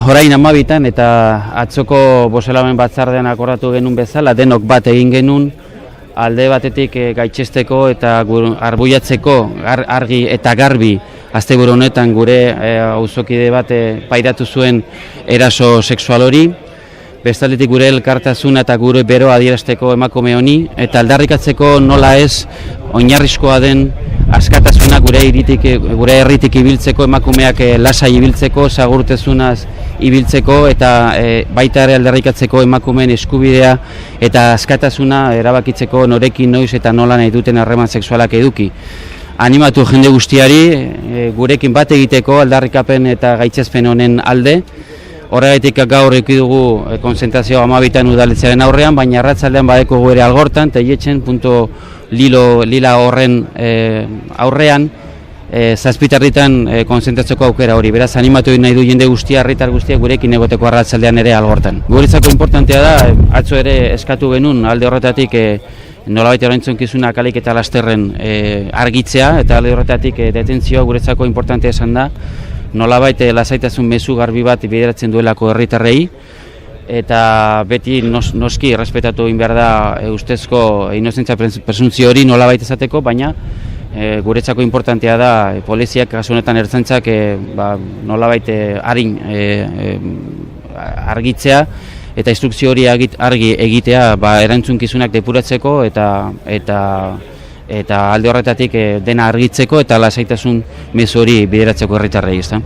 Orain 12 eta atzoko bozeramaile batzardean akordatu genuen bezala, denok bat egin genuen, alde batetik gaitzesteko eta arbuiatzeko argi eta garbi asteburu honetan gure auzokide bat pairatu zuen eraso sexual hori. Bestaldetik gure elkartasuna eta gure beroa adierazteko emakume honi eta aldarrikatzeko nola ez oinarrizkoa den askatasuna gure herritik ibiltzeko, emakumeak lasai ibiltzeko, segurtasunaz ibiltzeko eta baita ere aldarrikatzeko emakumeen eskubidea eta askatasuna erabakitzeko norekin noiz eta nola nahi duten harreman sexualak eduki. Animatu jende guztiari gurekin bat egiteko aldarrikapen eta gaitzespen honen alde. Horregatik gaur eduki dugu konzentrazioa 12 udaletxearen aurrean, baina arratsaldean badeko ere Algortan, Lila horren aurrean, 7:00 konzentratzeko aukera hori. Beraz, animatu nahi du jende guztia, herritar guztiak gurekin egoteko arratsaldean ere Algortan. Guretzako inportantea da, atzo ere eskatu genuen alde horretatik nolabait erantzunkizunak ahalik eta lasterren argitzea, eta alde horretatik detentzioa guretzako inportantea esan da, nolabait lasaitasun mezu garbi bat bideratzen duelako herritarrei, eta beti noski errespetatu egin behar da ustezko inozentza presuntzio hori nolabait esateko, baina guretzako inportantea da poliziak, kasu honetan ertzaintzak nolabait arin argitzea eta instrukzio hori argi egitea erantzunkizunak depuratzeko eta alde horretatik dena argitzeko eta lasaitasun mezu hori bideratzeko herritarrei, ezta?